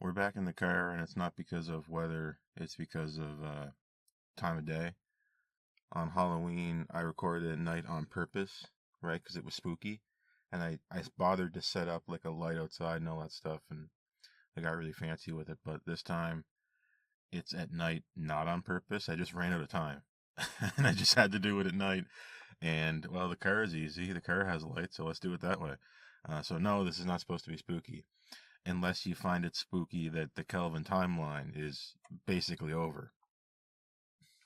We're back in the car, and it's not because of weather, it's because of time of day. On Halloween, I recorded at night on purpose, right? Because it was spooky. And I bothered to set up like a light outside and all that stuff, and I got really fancy with it. But this time, it's at night, not on purpose. I just ran out of time. And I just had to do it at night. And, well, the car is easy. The car has a light, so let's do it that way. So, no, this is not supposed to be spooky unless you find it spooky that the Kelvin timeline is basically over.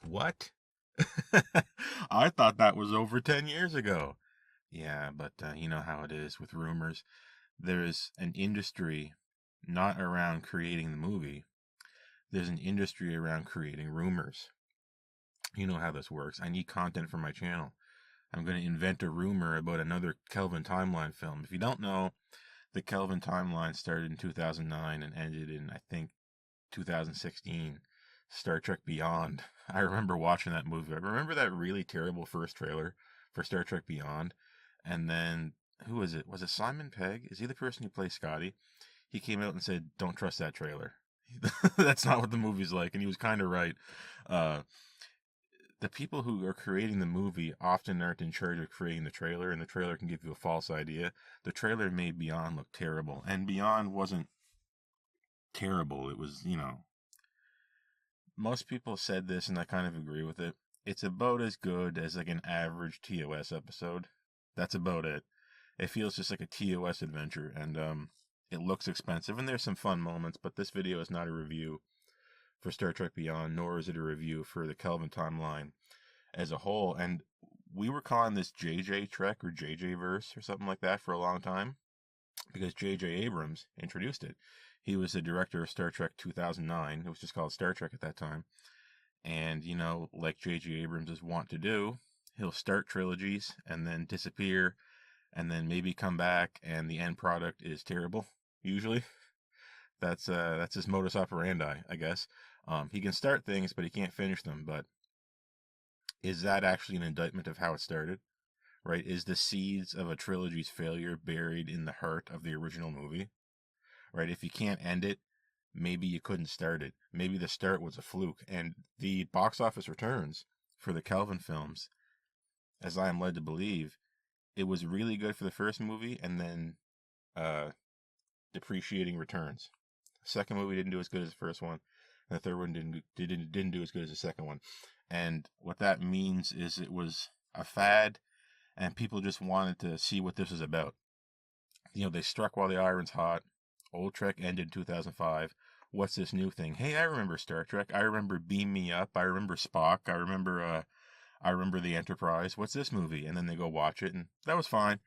What? I thought that was over 10 years ago. Yeah, but you know how it is with rumors. There's an industry not around creating the movie, there's an industry around creating rumors. You know how this works. I need content for my channel. I'm going to invent a rumor about another Kelvin timeline film. If you don't know, the Kelvin timeline started in 2009 and ended in, I think, 2016. Star Trek Beyond. I remember watching that movie. I remember that really terrible first trailer for Star Trek Beyond. And then, who was it? Was it Simon Pegg? Is he the person who plays Scotty? He came out and said, "Don't trust that trailer." That's not what the movie's like. And he was kind of right. Uh, the people who are creating the movie often aren't in charge of creating the trailer, and the trailer can give you a false idea. The trailer made Beyond look terrible, and Beyond wasn't terrible. It was, most people said this, and I kind of agree with it. It's about as good as like an average TOS episode. That's about it. It feels just like a TOS adventure, and it looks expensive, and there's some fun moments, but this video is not a review for Star Trek Beyond, nor is it a review for the Kelvin timeline as a whole. And we were calling this JJ Trek or JJ Verse or something like that for a long time because JJ Abrams introduced it. He was the director of Star Trek 2009. It was just called Star Trek at that time. And, like JJ Abrams is wont to do, he'll start trilogies and then disappear and then maybe come back, and the end product is terrible, usually. That's his modus operandi, I guess. He can start things, but he can't finish them. But is that actually an indictment of how it started? Right? Is the seeds of a trilogy's failure buried in the heart of the original movie? Right? If you can't end it, maybe you couldn't start it. Maybe the start was a fluke. And the box office returns for the Kelvin films, as I am led to believe, it was really good for the first movie, and then depreciating returns. The second movie didn't do as good as the first one, and the third one didn't do as good as the second one. And what that means is it was a fad, and people just wanted to see what this is about. They struck while the iron's hot. Old Trek ended in 2005. What's this new thing? Hey, I remember Star Trek. I remember Beam Me Up. I remember Spock. I remember the Enterprise. What's this movie? And then they go watch it, and that was fine.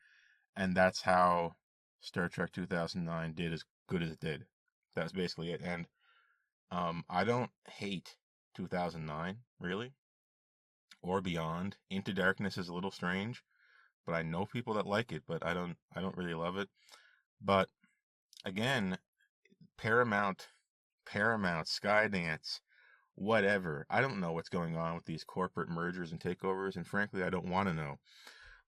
And that's how Star Trek 2009 did as good as it did. That was basically it. And I don't hate 2009, really, or Beyond. Into Darkness is a little strange, but I know people that like it, but I don't really love it. But again, Paramount, Skydance, whatever. I don't know what's going on with these corporate mergers and takeovers, and frankly, I don't want to know.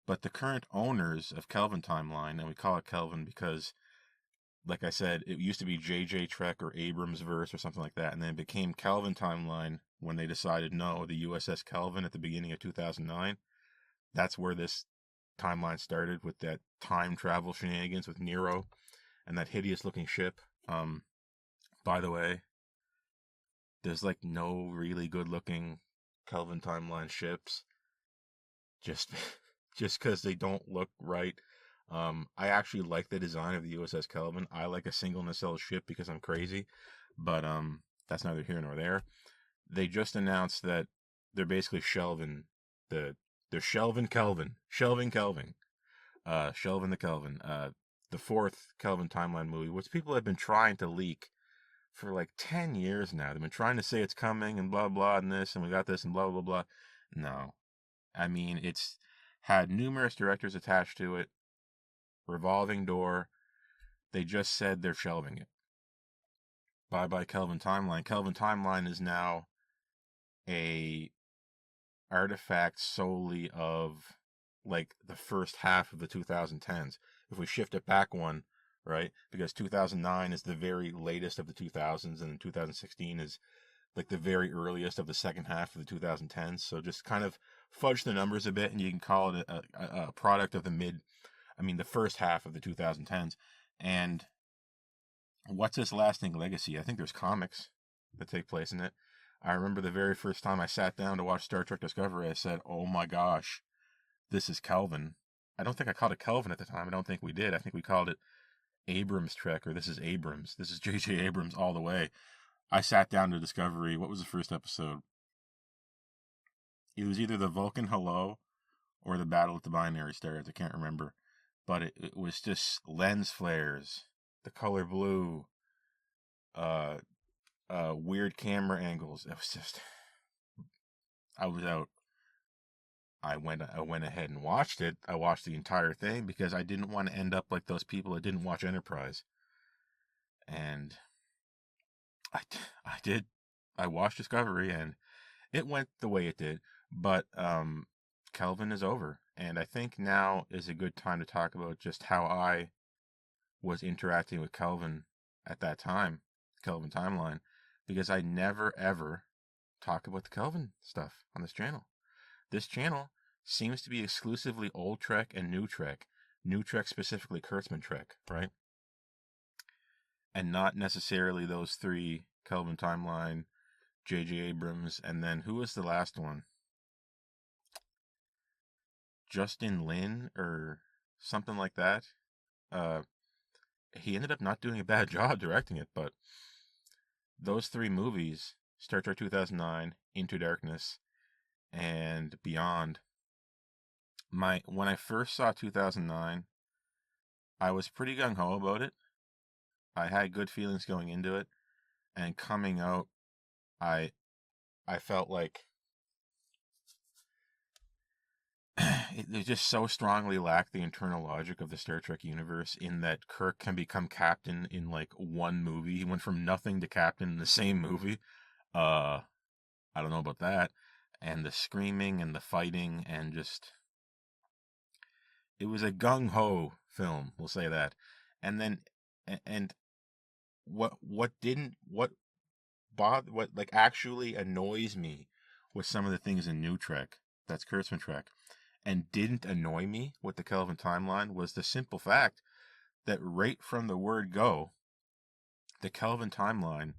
But the current owners of Kelvin Timeline, and we call it Kelvin because, like I said, it used to be JJ Trek or Abrams Verse or something like that, and then it became Kelvin Timeline when they decided no, the USS Kelvin at the beginning of 2009. That's where this timeline started, with that time travel shenanigans with Nero and that hideous looking ship. By the way, there's like no really good looking Kelvin Timeline ships. Just because they don't look right. I actually like the design of the USS Kelvin. I like a single nacelle ship because I'm crazy, but that's neither here nor there. They just announced that they're basically shelving they're Shelving Kelvin, Shelving Kelvin, Shelving the Kelvin, the fourth Kelvin timeline movie, which people have been trying to leak for like 10 years now. They've been trying to say it's coming and blah blah and this and we got this and blah blah blah. No, I mean, it's had numerous directors attached to it, revolving door. They just said they're shelving it. Bye bye Kelvin Timeline. Kelvin Timeline is now a artifact solely of like the first half of the 2010s. If we shift it back one, right? Because 2009 is the very latest of the 2000s, and 2016 is like the very earliest of the second half of the 2010s. So just kind of fudge the numbers a bit, and you can call it a product of the first half of the 2010s. And what's its lasting legacy? I think there's comics that take place in it. I remember the very first time I sat down to watch Star Trek Discovery, I said, oh my gosh, this is Kelvin. I don't think I called it Kelvin at the time. I don't think we did. I think we called it Abrams Trek, or this is Abrams. This is J.J. Abrams all the way. I sat down to Discovery. What was the first episode? It was either the Vulcan Hello or the Battle at the Binary Stars. I can't remember. But it was just lens flares, the color blue, weird camera angles. It was just, I was out. I went ahead and watched it. I watched the entire thing because I didn't want to end up like those people that didn't watch Enterprise. And I did. I watched Discovery, and it went the way it did. But Kelvin is over, and I think now is a good time to talk about just how I was interacting with Kelvin at that time, Kelvin timeline, because I never ever talk about the Kelvin stuff on this channel. This channel seems to be exclusively old Trek and new Trek specifically Kurtzman Trek, right? And not necessarily those three, Kelvin timeline, J.J. Abrams, and then who was the last one? Justin Lin or something like that. He ended up not doing a bad job directing it, but those three movies, Star Trek 2009, Into Darkness, and Beyond, when I first saw 2009, I was pretty gung-ho about it. I had good feelings going into it, and coming out, I felt like it just so strongly lacked the internal logic of the Star Trek universe, in that Kirk can become captain in like one movie. He went from nothing to captain in the same movie. I don't know about that. And the screaming and the fighting, and just, it was a gung-ho film, we'll say that. And then, and what actually annoys me with some of the things in New Trek, that's Kurtzman Trek, and didn't annoy me with the Kelvin timeline, was the simple fact that right from the word go, the Kelvin timeline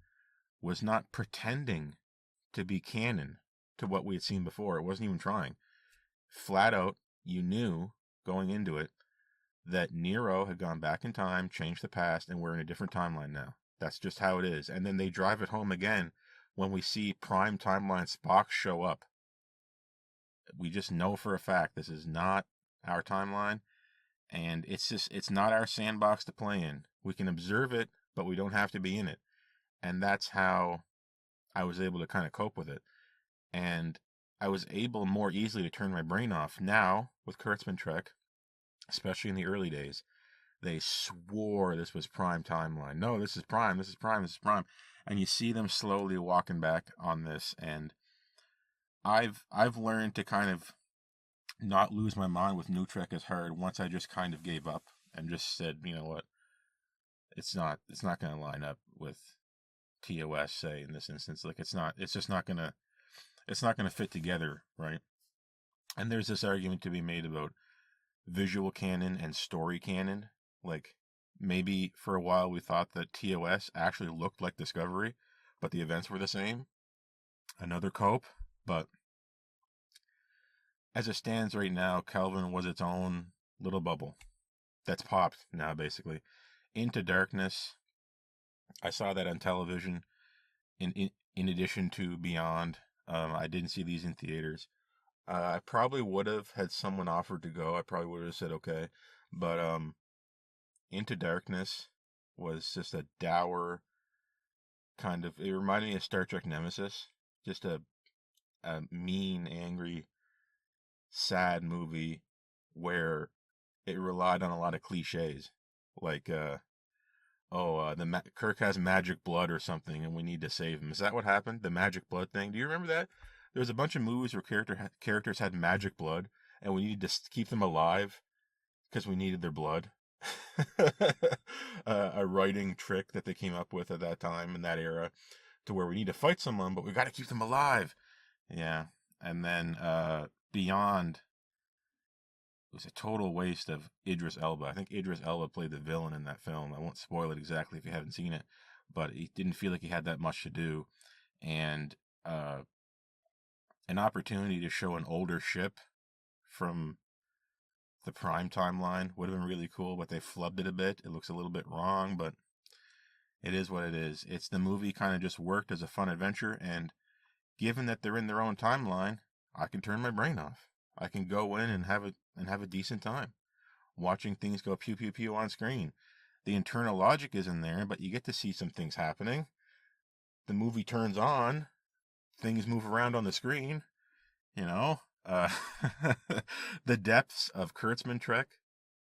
was not pretending to be canon to what we had seen before. It wasn't even trying. Flat out, you knew going into it that Nero had gone back in time, changed the past, and we're in a different timeline now. That's just how it is. And then they drive it home again when we see Prime Timeline Spock show up. We just know for a fact this is not our timeline, and it's not our sandbox to play in. We can observe it, but we don't have to be in it. And that's how I was able to kind of cope with it. And I was able more easily to turn my brain off. Now, with Kurtzman Trek, especially in the early days, they swore this was Prime timeline. No, this is Prime, this is Prime, this is Prime. And you see them slowly walking back on this, and I've learned to kind of not lose my mind with New Trek as hard once I just kind of gave up and just said, you know what, it's not going to line up with TOS, say, in this instance. Like, it's just not going to fit together, right? And there's this argument to be made about visual canon and story canon. Like, maybe for a while we thought that TOS actually looked like Discovery, but the events were the same. Another cope, but as it stands right now, Kelvin was its own little bubble that's popped now, basically. Into Darkness, I saw that on television in addition to Beyond. I didn't see these in theaters. I probably would have had someone offered to go. I probably would have said okay. But Into Darkness was just a dour kind of... It reminded me of Star Trek Nemesis. Just a mean, angry, sad movie where it relied on a lot of cliches. Like, Kirk has magic blood or something, and we need to save him. Is that what happened? The magic blood thing? Do you remember that? There was a bunch of movies where characters had magic blood, and we needed to keep them alive because we needed their blood. a writing trick that they came up with at that time in that era, to where we need to fight someone, but we got to keep them alive. Yeah, and then Beyond was a total waste of Idris Elba. I think Idris Elba played the villain in that film. I won't spoil it exactly if you haven't seen it, but he didn't feel like he had that much to do, and uh, an opportunity to show an older ship from the Prime timeline would have been really cool, but they flubbed it a bit. It looks a little bit wrong, but it is what it is. It's the movie kind of just worked as a fun adventure, and given that they're in their own timeline, I can turn my brain off. I can go in and have a decent time watching things go pew pew pew on screen. The internal logic isn't there, but you get to see some things happening. The movie turns on, things move around on the screen, you know. Uh, the depths of Kurtzman Trek,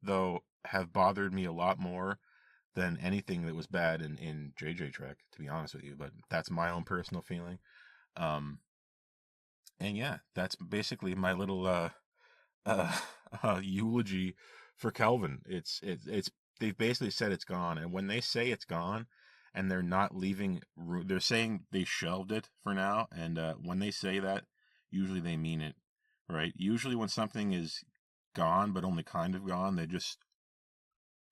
though, have bothered me a lot more than anything that was bad in JJ Trek, to be honest with you. But that's my own personal feeling. Um, and yeah, that's basically my little uh, eulogy for Kelvin. It's they've basically said it's gone, and when they say it's gone, and they're not leaving, they're saying they shelved it for now. And when they say that, usually they mean it, right? Usually when something is gone but only kind of gone, they just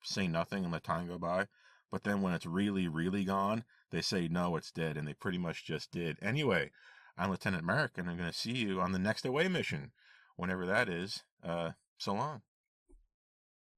say nothing and let time go by. But then when it's really, really gone, they say, no, it's dead. And they pretty much just did. Anyway, I'm Lieutenant Merrick, and I'm going to see you on the next away mission, whenever that is. So long.